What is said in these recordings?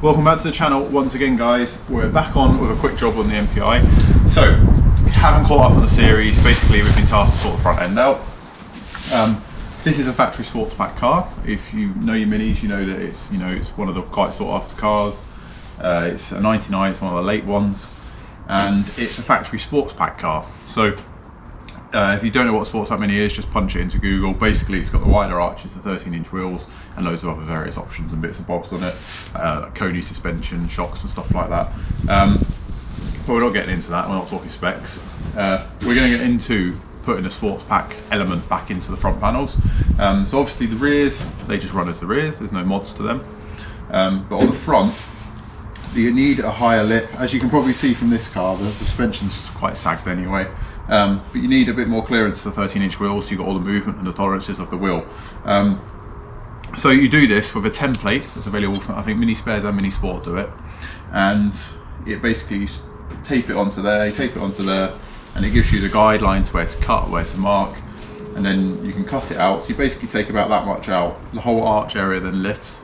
Welcome back to the channel once again, guys. We're back on with a quick job on the MPI. So, if you haven't caught up on the series, basically we've been tasked to sort the front end out. This is a factory Sportspack car. If you know your Minis, you know that it's one of the quite sought after cars. It's a 99, it's one of the late ones, and it's a factory Sportspack car. So if you don't know what a Sportspack Mini is, just punch it into Google. Basically, it's got the wider arches, the 13-inch wheels, and loads of other various options and bits and bobs on it, like Coney suspension, shocks and stuff like that. But we're not getting into that, we're not talking specs. We're going to get into putting the Sportspack element back into the front panels. So obviously the rears, they just run as the rears, there's no mods to them. But on the front, you need a higher lip. As you can probably see from this car, the suspension's quite sagged anyway. But you need a bit more clearance to the 13-inch wheels, so you've got all the movement and the tolerances of the wheel. So you do this with a template that's available from, I think, Mini Spares and Mini Sport do it. And it basically, you tape it onto there, you tape it onto there, and it gives you the guidelines where to cut, where to mark, and then you can cut it out. So you basically take about that much out. The whole arch area then lifts.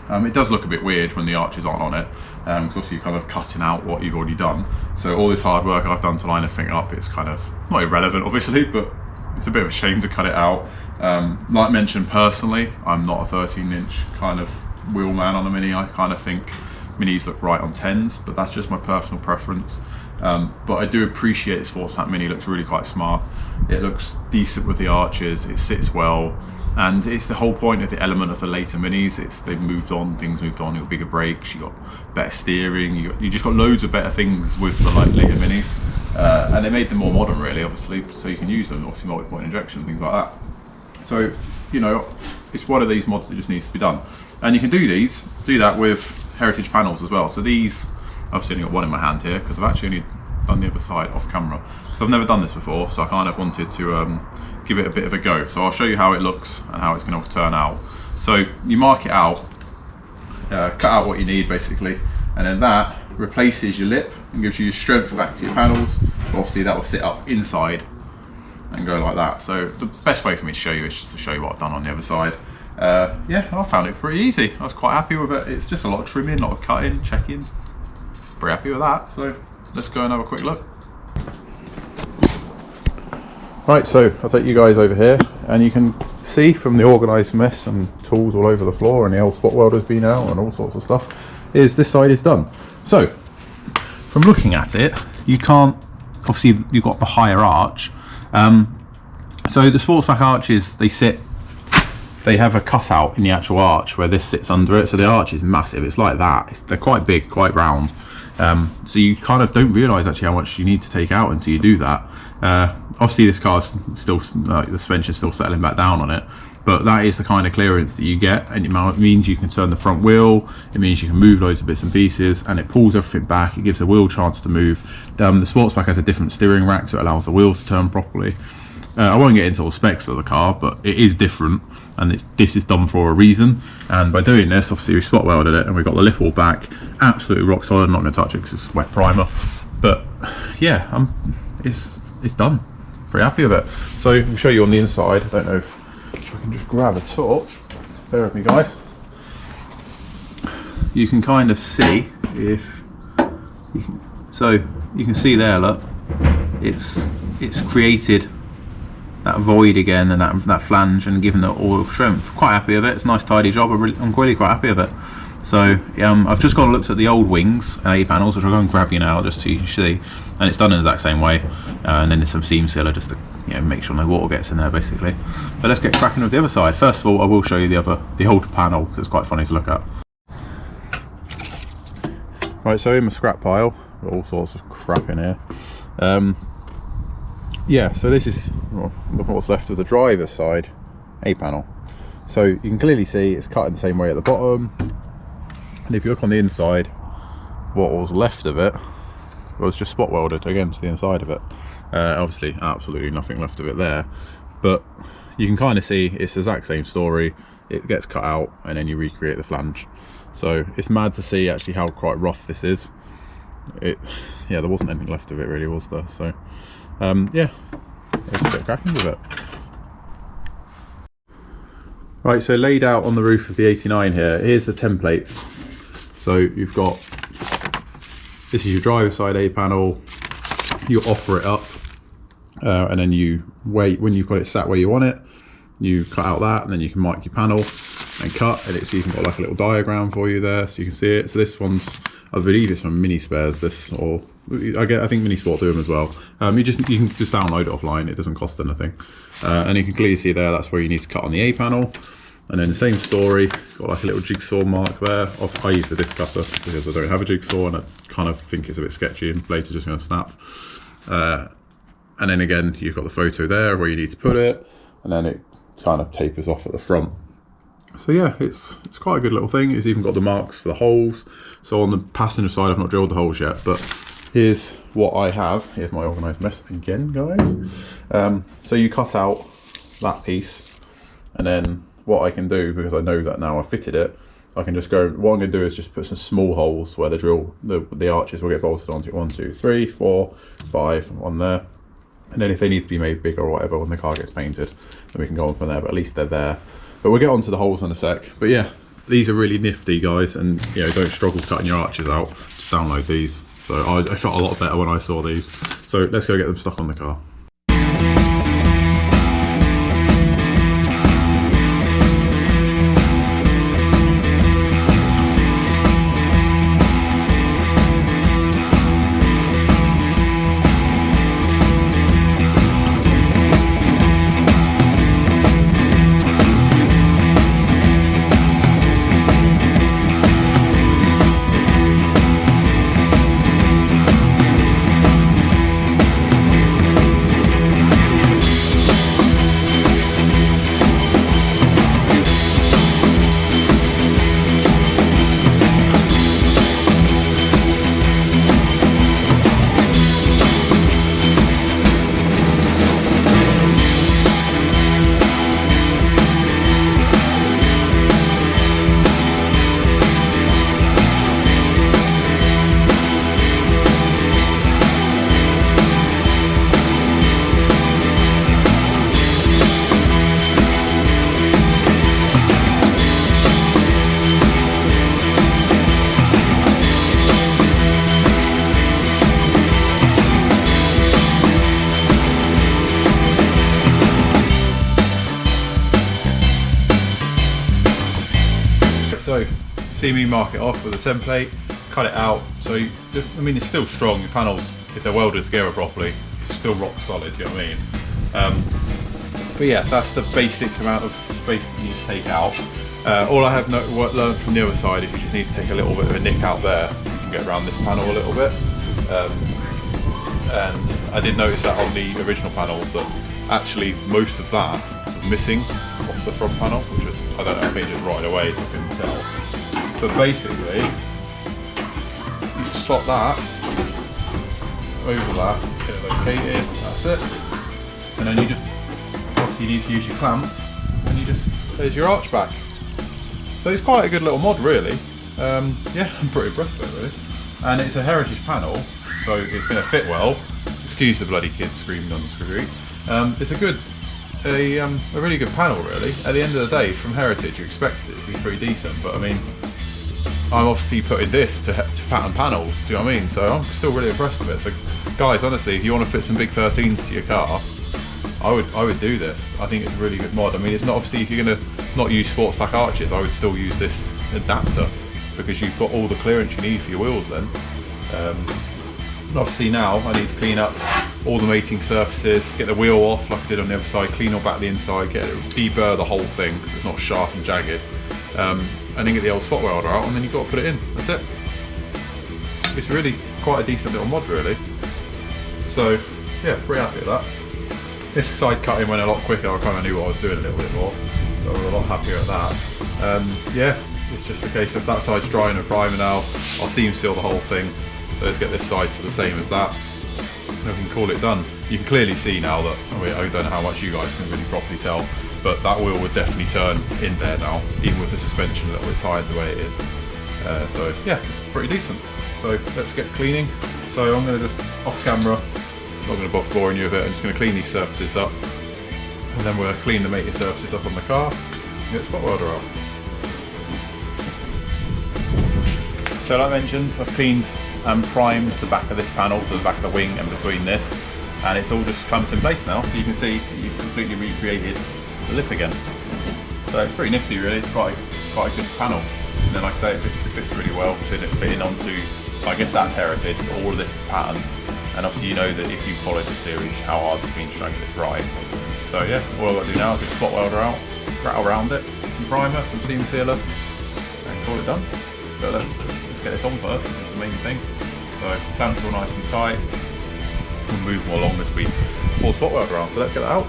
It does look a bit weird when the arches aren't on it, because obviously you're kind of cutting out what you've already done. So all this hard work I've done to line everything up, it's kind of not irrelevant obviously, but it's a bit of a shame to cut it out. Like mentioned, personally, I'm not a 13-inch kind of wheel man on a Mini. I kind of think Minis look right on 10s, but that's just my personal preference. But I do appreciate the Sportspack Mini looks really quite smart. It looks decent with the arches, it sits well, and it's the whole point of the element of the later Minis. They've moved on, things moved on, you've got bigger brakes, you've got better steering, you just got loads of better things with the later Minis. And they made them more modern really, obviously, so you can use them, obviously multi-point injection, things like that. So, it's one of these mods that just needs to be done. And you can do that with heritage panels as well. So these, I've obviously only got one in my hand here, because I've actually only done the other side off camera. So I've never done this before, so I kind of wanted to give it a bit of a go. So I'll show you how it looks and how it's going to turn out. So you mark it out, cut out what you need basically, and then that replaces your lip and gives you strength back to your panels. Obviously that will sit up inside and go like that. So the best way for me to show you is just to show you what I've done on the other side. Yeah, I found it pretty easy. I was quite happy with it. It's just a lot of trimming, a lot of cutting, checking. Pretty happy with that. So let's go and have a quick look. Right, so I'll take you guys over here, and you can see from the organised mess and tools all over the floor, and the old spot welder's been out and all sorts of stuff, is this side is done. So from looking at it, you can't, obviously you've got the higher arch. So the Sportspack arches, they have a cutout in the actual arch where this sits under it, so the arch is massive. It's like that. They're quite big, quite round. So you kind of don't realise actually how much you need to take out until you do that. Obviously this car's still, the suspension's still settling back down on it, but that is the kind of clearance that you get, and it means you can turn the front wheel, it means you can move loads of bits and pieces, and it pulls everything back, it gives the wheel a chance to move. The Sportspack has a different steering rack, so it allows the wheels to turn properly. I won't get into all the specs of the car, but it is different, and this is done for a reason. And by doing this, obviously we spot welded it, and we've got the lip all back, absolutely rock solid. I'm not going to touch it because it's wet primer, but yeah, it's done. Pretty happy with it. So I'll show you on the inside. I don't know if I can just grab a torch. Bear with me, guys. You can kind of see if you can, so you can see there. Look, it's created that void again, and that flange, and given it all strength. Quite happy with it. It's a nice tidy job. I'm really quite happy with it. So I've just gone and looked at the old wings A panels, which I'll go and grab you now just so you can see, and it's done in the exact same way. And then there's some seam sealer just to make sure no water gets in there basically. But let's get cracking with the other side. First of all, I will show you the old panel because it's quite funny to look at. Right, so in my scrap pile, got all sorts of crap in here. Yeah, so this is what's left of the driver's side A panel. So you can clearly see it's cut in the same way at the bottom, and if you look on the inside, what was left of it was just spot welded again to the inside of it. Obviously absolutely nothing left of it there, but you can kind of see it's the exact same story. It gets cut out and then you recreate the flange. So it's mad to see actually how quite rough this is. Yeah, there wasn't anything left of it really, was there? So yeah, let's get cracking with it. Right, so laid out on the roof of the 89 here, here's the templates. So you've got, this is your driver's side A panel, you offer it up, and then you wait, when you've got it sat where you want it, you cut out that, and then you can mark your panel and cut, and it's even got like a little diagram for you there so you can see it. So this one's, I believe it's from Mini Spares, this, or I think Mini Sport do them as well. You can just download it offline, it doesn't cost anything. And you can clearly see there, that's where you need to cut on the A panel. And then the same story, it's got like a little jigsaw mark there. I use the disc cutter because I don't have a jigsaw and I kind of think it's a bit sketchy and blades are just going to snap. And then again, you've got the photo there where you need to put it, and then it kind of tapers off at the front. So yeah, it's quite a good little thing. It's even got the marks for the holes. So on the passenger side, I've not drilled the holes yet, but here's what I have. Here's my organised mess again, guys. So you cut out that piece, and then what I can do, because I know that now I've fitted it, I can just go, what I'm going to do is just put some small holes where the arches will get bolted onto. 1, 2, 3, 4, 5 on there. And then if they need to be made bigger or whatever when the car gets painted, then we can go on from there, but at least they're there. But we'll get onto the holes in a sec. But yeah, these are really nifty, guys, and you know, don't struggle cutting your arches out, just download these. So I felt a lot better when I saw these. So let's go get them stuck on the car. So see me mark it off with a template, cut it out. So you just, I mean, it's still strong. Your panels, if they're welded together properly, it's still rock solid. You know what I mean? But yeah, that's the basic amount of space that you need to take out. All I have learned from the other side is you just need to take a little bit of a nick out there so you can get around this panel a little bit. And I did notice that on the original panels that actually most of that was missing off the front panel, which was, I don't know, I think just right away so I couldn't tell. But basically, you slot that over that, get it located, that's it. And then you just, obviously you need to use your clamps, and you just, there's your arch back. So it's quite a good little mod really. Yeah, I'm pretty impressed with it really. And it's a heritage panel, so it's going to fit well. Excuse the bloody kids screaming on the street. It's a really good panel really. At the end of the day, from heritage you expected it to be pretty decent, but I mean, I'm obviously putting this to pattern panels, do you know what I mean? So I'm still really impressed with it. So guys, honestly, if you want to fit some big 13s to your car, I would do this. I think it's a really good mod. I mean, it's not, obviously if you're going to not use Sportspack arches, I would still use this adapter because you've got all the clearance you need for your wheels then. Obviously now I need to clean up all the mating surfaces, get the wheel off like I did on the other side, clean all back the inside, get it, deburr the whole thing because it's not sharp and jagged, and then get the old spot welder out, and then you've got to put it in. That's it. It's really quite a decent little mod really. So yeah, pretty happy with that. This side cutting went a lot quicker. I kind of knew what I was doing a little bit more, so I'm a lot happier at that. Yeah, it's just a case of that side's drying and primer now. I'll seam seal the whole thing. So let's get this side to the same as that, and we can call it done. You can clearly see now that, I don't know how much you guys can really properly tell, but that wheel would definitely turn in there now, even with the suspension a little bit tired the way it is. So yeah, it's pretty decent. So let's get cleaning. So I'm going to just, off camera, I'm not going to bother boring you with it, I'm just going to clean these surfaces up, and then we'll clean the mating surfaces up on the car, and get the spot welder out. So like I mentioned, I've cleaned and primed the back of this panel, so the back of the wing and between this, and it's all just clamps in place now. So you can see you've completely recreated the lip again. So it's pretty nifty really, it's quite a good panel. And then like I say, it fits really well, fitting onto, I guess that's heritage, but all of this is pattern. And obviously you know that if you follow the series, how hard it's been to try and get it right. So yeah, all I've got to do now is get the spot welder out, rattle around it, some primer, some seam sealer, and call it done. But let's get this on first, this is the main thing. So clamps all nice and tight, we'll move more along as we pull the spot welder around, so let's get that out.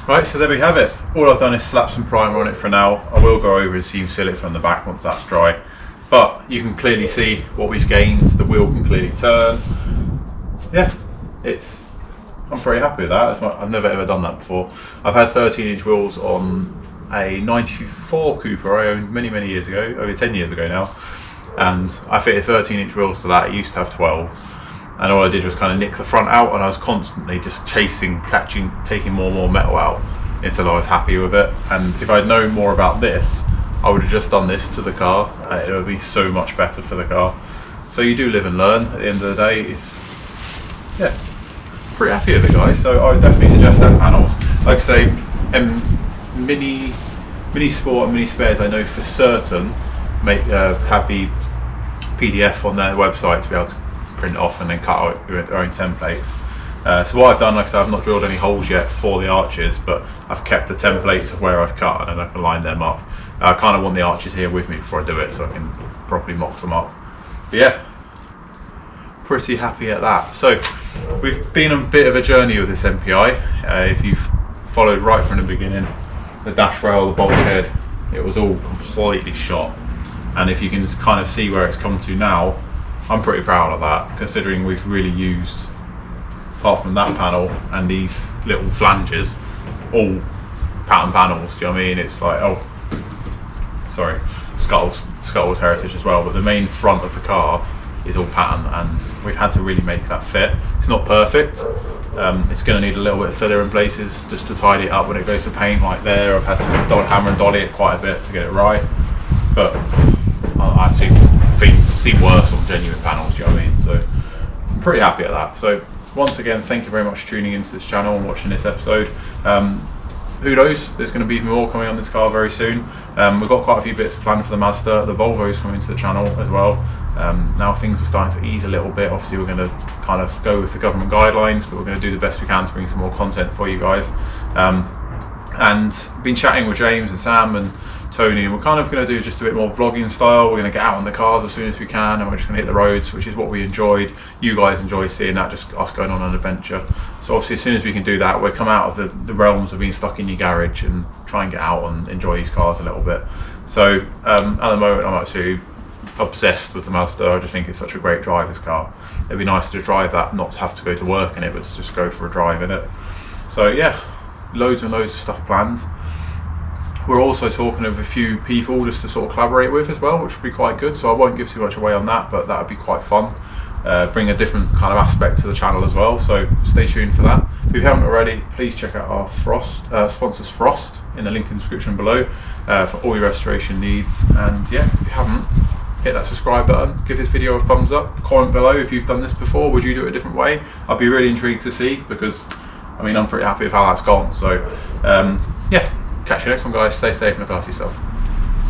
Right, so there we have it. All I've done is slap some primer on it for now. I will go over and seam seal it from the back once that's dry. But you can clearly see what we've gained. The wheel can clearly turn. Yeah, I'm pretty happy with that. I've never ever done that before. I've had 13-inch wheels on a 94 Cooper I owned many years ago, over 10 years ago now. And I fitted 13-inch wheels to that. It used to have 12s. And all I did was kind of nick the front out, and I was constantly just chasing, catching, taking more and more metal out until I was happy with it. And if I'd known more about this, I would have just done this to the car, and it would be so much better for the car. So you do live and learn at the end of the day. Yeah, pretty happy with it, guys. So I would definitely suggest them panels. Like I say, Mini Sport and Mini Spares, I know for certain, have the PDF on their website to be able to print off and then cut out your own templates. So what I've done, like I said, I've not drilled any holes yet for the arches, but I've kept the templates of where I've cut and then I can line them up. I kind of want the arches here with me before I do it so I can properly mock them up. But yeah, pretty happy at that. So we've been on a bit of a journey with this MPI. If you've followed right from the beginning, the dash rail, the bulkhead, it was all completely shot. And if you can kind of see where it's come to now, I'm pretty proud of that, considering we've really used, apart from that panel and these little flanges, all pattern panels. Do you know what I mean? It's like, oh, sorry, Scuttle's heritage as well, but the main front of the car is all pattern, and we've had to really make that fit. It's not perfect. It's going to need a little bit of filler in places just to tidy it up when it goes to paint, like there. I've had to hammer and dolly it quite a bit to get it right, but I've seen worse on genuine panels, do you know what I mean? So I'm pretty happy at that. So once again, thank you very much for tuning into this channel and watching this episode. Who knows, there's going to be even more coming on this car very soon. We've got quite a few bits planned for the Mazda. The Volvo's coming to the channel as well. Now things are starting to ease a little bit. Obviously we're going to kind of go with the government guidelines, but we're going to do the best we can to bring some more content for you guys. And been chatting with James and Sam and Tony, and we're kind of going to do just a bit more vlogging style. We're going to get out on the cars as soon as we can, and we're just going to hit the roads, which is what we enjoyed. You guys enjoy seeing that, just us going on an adventure. So obviously as soon as we can do that, we'll come out of the realms of being stuck in your garage and try and get out and enjoy these cars a little bit. So at the moment I'm absolutely obsessed with the Mazda. I just think it's such a great driver's car. It'd be nice to drive that, not to have to go to work in it, but to just go for a drive in it. So yeah, loads and loads of stuff planned. We're also talking of a few people just to sort of collaborate with as well, which would be quite good. So I won't give too much away on that, but that would be quite fun. Bring a different kind of aspect to the channel as well. So stay tuned for that. If you haven't already, please check out our sponsors Frost in the link in the description below for all your restoration needs. And yeah, if you haven't, hit that subscribe button, give this video a thumbs up, comment below if you've done this before. Would you do it a different way? I'd be really intrigued to see, because I mean, I'm pretty happy with how that's gone. So yeah. Catch you next one, guys. Stay safe and look after yourself.